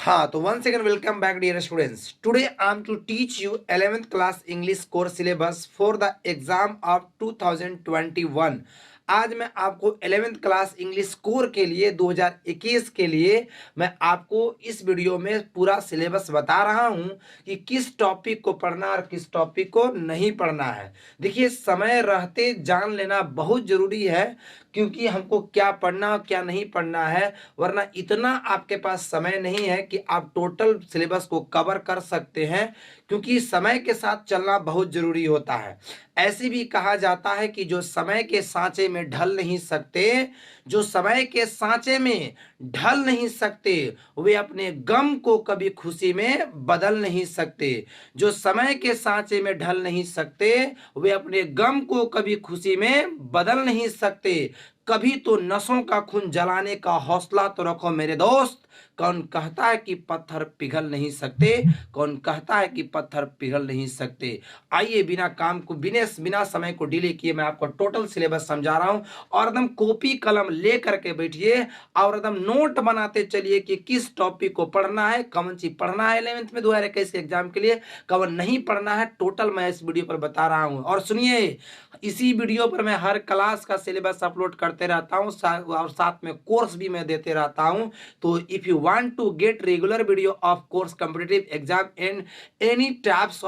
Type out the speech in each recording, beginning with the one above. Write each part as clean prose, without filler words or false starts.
हाँ, तो once again welcome back dear students. Today I am to teach you 11th class English course syllabus for the exam of 2021. आज मैं आपको 11th class English core के लिए 2021 के लिए मैं आपको इस वीडियो में पूरा सिलेबस बता रहा हूं कि किस टॉपिक को पढ़ना और किस टॉपिक को नहीं पढ़ना है। देखिए, समय रहते जान लेना बहुत जरूरी है, क्योंकि हमको क्या पढ़ना और क्या नहीं पढ़ना है, वरना इतना आपके पास समय नहीं है कि आप टोटल सिलेबस को कवर कर सकते हैं, क्योंकि समय के साथ चलना बहुत जरूरी होता है। ऐसे भी कहा जाता है कि जो समय के सांचे में ढल नहीं सकते, जो समय के सांचे में ढल नहीं सकते, वे अपने गम को कभी खुशी में बदल नहीं सकते। जो समय के सांचे में ढल नहीं सकते, वे अपने गम को कभी खुशी में बदल नहीं सकते। कभी तो नसों का खून जलाने का हौसला तो रखो मेरे दोस्त। कौन कहता है कि पत्थर पिघल नहीं सकते, कौन कहता है कि पत्थर पिघल नहीं सकते। आइए, बिना काम को बिना समय को डिले किए मैं आपको टोटल सिलेबस समझा रहा हूं, और एकदम कॉपी कलम ले करके बैठिए और एकदम नोट बनाते चलिए कि किस टॉपिक को पढ़ना है, कौन सी पढ़ना है 11th में 2021 के एग्जाम के लिए, कौन नहीं पढ़ना है। टोटल मैं इस वीडियो पर बता रहा हूं। और सुनिए, इसी वीडियो पर मैं हर क्लास का सिलेबस अपलोड करते रहता हूं और साथ में कोर्स भी मैं देते रहता हूं। तो if you want to get regular video of course competitive exam and any types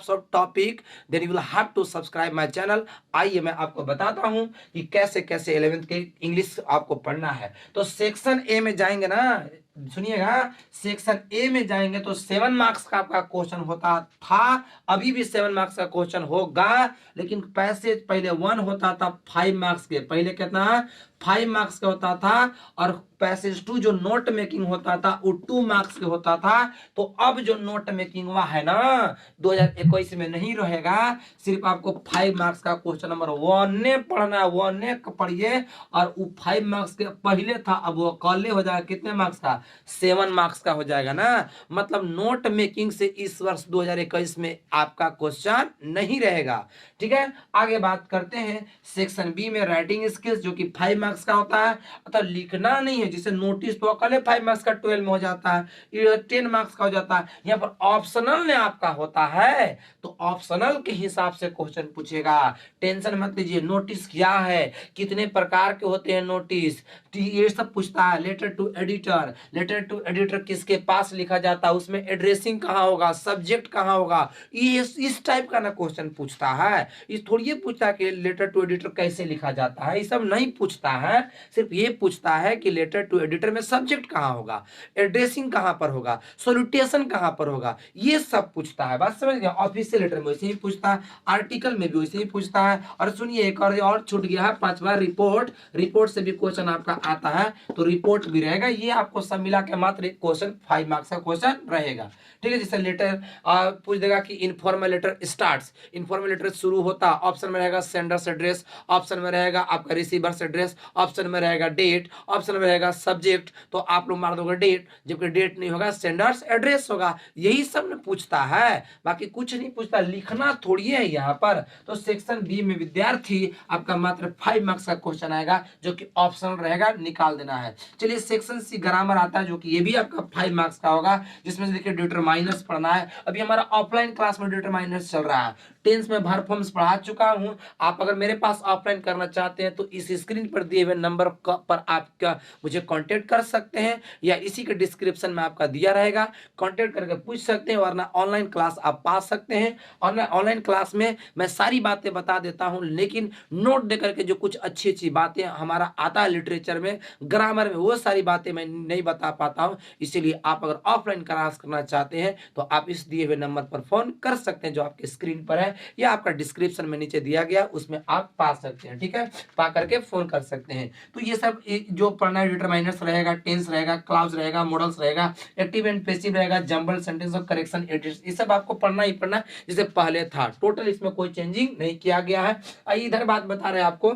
of topic, then you will have to subscribe my channel. आइए, मैं आपको बताता हूं कि कैसे कैसे 11th के इंग्लिश आपको पढ़ना है। तो सेक्शन ए में जाएंगे ना, सुनिएगा, सेक्शन ए में जाएंगे तो 7 मार्क्स का आपका क्वेश्चन होता था, अभी भी 7 मार्क्स का क्वेश्चन होगा, लेकिन पैसेज पहले 1 होता था 5 मार्क्स के, पहले कितना 5 मार्क्स का होता था, और पैसेज 2 जो नोट मेकिंग होता था वो 2 मार्क्स के होता था। तो अब जो नोट मेकिंग हुआ है ना 2021 में नहीं रहेगा, सिर्फ आपको 5 मार्क्स का क्वेश्चन नंबर 1 ने पढ़ना है, 1 ने पढ़िए। और वो 5 मार्क्स के पहले था, अब वो कल हो जाएगा कितने मार्क्स का, 7 मार्क्स का हो जाएगा ना। मतलब नोट मेकिंग से इस वर्ष 2021 में आपका क्वेश्चन नहीं रहेगा। ठीक है, आगे बात करते हैं सेक्शन बी में राइटिंग स्किल्स, जो कि 5 मार्क्स का होता है। अतः लिखना नहीं है, जिसे नोटिस तो कल 5 मार्क्स का 12 में हो जाता है, ये 10 मार्क्स का हो जाता है। यहाँ पर ऑप्शनल में आपका होता है, तो ऑप्शनल के हिसाब से क्वेश्चन पूछेगा। टेंशन मत लीजिए। नोटिस क्या है, कितने प्रकार के होते हैं नोटिस, ये सब पूछता है। Letter to editor, letter to editor किसके पास लिखा जाता है, उसमें एड्रेसिंग कहाँ होगा, सब्जेक्ट कहाँ होगा, ये इस टाइप का ना क्वेश्चन पूछता है। इस थोड़ी पूछता है कि लेटर टू एडिटर कैसे लिखा जाता है, ये सब नहीं पूछता है। सिर्फ ये पूछता है कि लेटर टू एडिटर में सब्जेक्ट कहाँ होगा, एड्रेसिंग कहाँ पर होगा, सॉल्यूटेशन कहाँ पर होगा, ये सब पूछता है। बात समझ गए। ऑफिशियल लेटर में वैसे ही पूछता है, आर्टिकल में भी वैसे ही पूछता है। और सुनिए, एक और छूट गया है, 5वां रिपोर्ट। रिपोर्ट से भी क्वेश्चन आपका आता है, तो रिपोर्ट भी रहेगा। ये आपको सब मिला के मात्र क्वेश्चन 5 मार्क्स का क्वेश्चन रहेगा। ठीक है, जैसे लेटर पूछ देगा कि informal letter starts, informal letter शुरू होता, ऑप्शन में रहेगा सेंडर्स एड्रेस, ऑप्शन में रहेगा आपका रिसीवर्स एड्रेस, ऑप्शन में रहेगा डेट, ऑप्शन में रहेगा सब्जेक्ट। तो आप लोग मार दोगे डेट, जबकि डेट नहीं होगा, सेंडर्स एड्रेस होगा। यही सब न पूछता है, बाकी कुछ नहीं पूछता। लिखना थोड़ी है यहाँ पर। तो सेक्शन बी में विद्यार्थी आपका मात्र 5 मार्क्स का क्वेश्चन आएगा, जो कि ऑप्शनल रहेगा, निकाल देना है। चलिए, सेक्शन सी ग्रामर आता है, जो कि ये भी आपका 5 मार्क्स का होगा, जिसमें से देखिए डिटरमाइनर्स पढ़ना है। अभी हमारा ऑफलाइन क्लास में डिटरमाइनर्स चल रहा है, टेंस में वर्ब फॉर्म्स पढ़ा चुका हूं। आप अगर मेरे पास ऑफलाइन करना चाहते हैं तो इस स्क्रीन पर दिए हुए नंबर पर आपका मुझे कांटेक्ट कर सकते हैं, या इसी के डिस्क्रिप्शन में आपका दिया रहेगा, कांटेक्ट करके पूछ सकते हैं, वरना ऑनलाइन क्लास आप पा सकते हैं। ऑनलाइन क्लास में मैं सारी बातें बता देता हूं, लेकिन नोट दे करके जो कुछ अच्छी अच्छी बातें हमारा आता है लिटरेचर में, ग्रामर में, वो सारी बातें मैं नहीं बता पाता हूं। इसीलिए आप अगर ऑफलाइन क्लास करना चाहते हैं तो आप इस दिए हुए नंबर पर फोन कर सकते हैं, जो आपके स्क्रीन पर है, या आपका डिस्क्रिप्शन में नीचे दिया गया, उसमें आप पा सकते हैं। ठीक है, पा करके फोन कर सकते हैं। तो ये सब जो पढ़ना है, डिटरमाइनर्स रहेगा, टेंस रहेगा, क्लाउज रहेगा, मॉडल्स रहेगा, एक्टिव एंड पैसिव रहेगा, जंबल सेंटेंस और करेक्शन एडिट्स, ये सब आपको पढ़ना ही पढ़ना जैसे पहले था। टोटल इसमें कोई चेंजिंग नहीं किया गया है। इधर बात बता रहे हैं आपको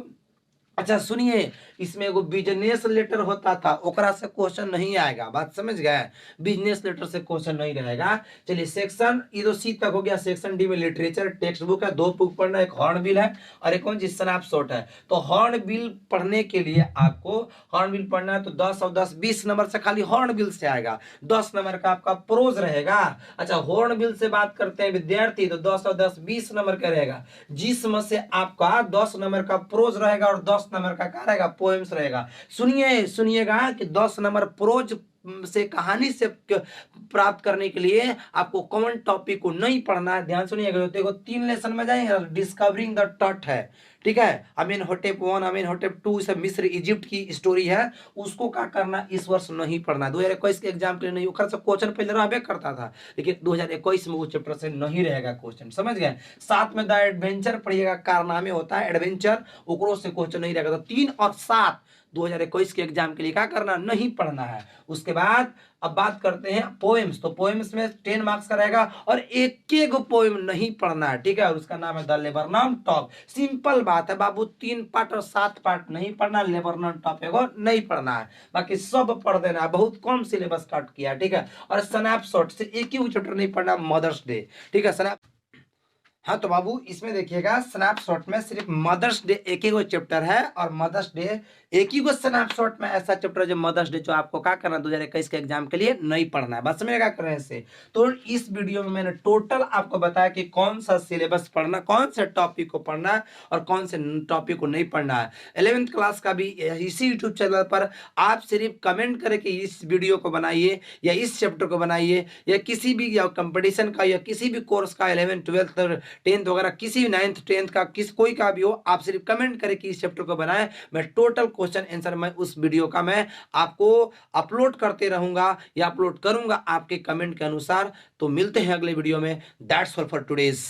अच्छा सुनिए, इसमें एगो बिजनेस लेटर होता था, ओकरा से क्वेश्चन नहीं आएगा, बात समझ गए। बिजनेस लेटर से क्वेश्चन नहीं रहेगा। चलिए सेक्शन ये तो सी तक हो गया। सेक्शन डी में लिटरेचर टेक्स्ट बुक है, 2 बुक पढ़ना, एक हॉर्न बिल है और एक कौन सी स्नैपशॉट है। तो हॉर्न बिल पढ़ने के लिए आपको हॉर्न बिल पढ़ना है तो 10 और 10 20 नंबर से खाली हॉर्न बिल से आएगा। 10 नंबर का आपका प्रोज रहेगा। अच्छा हॉर्न बिल से बात करते हैं विद्यार्थी, तो 10 और 10 20 नंबर का रहेगा, जिसमें से आपका 10 नंबर का प्रोज रहेगा और 10 नंबर का क्या रहेगा, पोएम्स रहेगा। सुनिएगा कि 10 नंबर प्रोज से कहानी से प्राप्त करने के लिए आपको कॉमन टॉपिक को नहीं पढ़ना है। ध्यान सुनिएगा, देखो 3 लेसन में जाएंगे, डिस्कवरिंग द टट है, ठीक है। अमेनहोटेप 1 अमेनहोटेप 2 सब मिस्र इजिप्ट की स्टोरी है, उसको क्या करना इस वर्ष नहीं पढ़ना। 2021 के एग्जाम के लिए नहीं, ओकर से क्वेश्चन पहले रहबे करता था, लेकिन 2021 में वो चैप्टर से नहीं रहेगा क्वेश्चन, समझ गए। साथ में द एडवेंचर पढ़िएगा, कारनामे होता है एडवेंचर, ओकरो से क्वेश्चन नहीं रहेगा। तो 3 और 7 2021 के एग्जाम के लिए क्या करना, नहीं पढ़ना है। उसके बाद अब बात करते हैं पोएम्स, तो पोएम्स में 10 मार्क्स का रहेगा और एक एक पोएम नहीं पढ़ना है, ठीक है। और उसका नाम है द लेबरनॉन टॉप। सिंपल बात है बाबू, 3 पार्ट और 7 पार्ट नहीं पढ़ना, लेबरनॉन टॉप एगो नहीं पढ़ना है, बाकी सब पढ़ देना है। बहुत कम सिलेबस कट किया, ठीक है। और स्नैपशॉट से एक ही चैप्टर नहीं पढ़ना, मदर्स डे, ठीक है। स्नैप हाँ तो बाबू इसमें देखिएगा, स्नैपशॉट में सिर्फ मदर्स डे एक ही गो चैप्टर है, और मदर्स डे एक ही गो स्नैपशॉट में ऐसा चैप्टर जो मदर्स डे, जो आपको क्या करना 2021 के एग्जाम के लिए नहीं पढ़ना है। बस में क्या कर रहे हैं इसे। तो इस वीडियो में मैंने टोटल आपको बताया कि कौन सा सिलेबस पढ़ना, कौन से टॉपिक को पढ़ना है और कौन से टॉपिक को नहीं पढ़ना है। 11th क्लास का भी इसी यूट्यूब चैनल पर आप सिर्फ कमेंट करें कि इस वीडियो को बनाइए या इस चैप्टर को बनाइए, या किसी भी या कंपटीशन का या किसी भी कोर्स का 11th 12th 10th वगैरह किसी भी 9th 10th का कोई का भी हो, आप सिर्फ कमेंट करें कि इस चैप्टर को बनाएं। मैं टोटल क्वेश्चन आंसर मैं उस वीडियो का मैं आपको अपलोड करते रहूंगा या अपलोड करूंगा आपके कमेंट के अनुसार। तो मिलते हैं अगले वीडियो में। That's all for today's.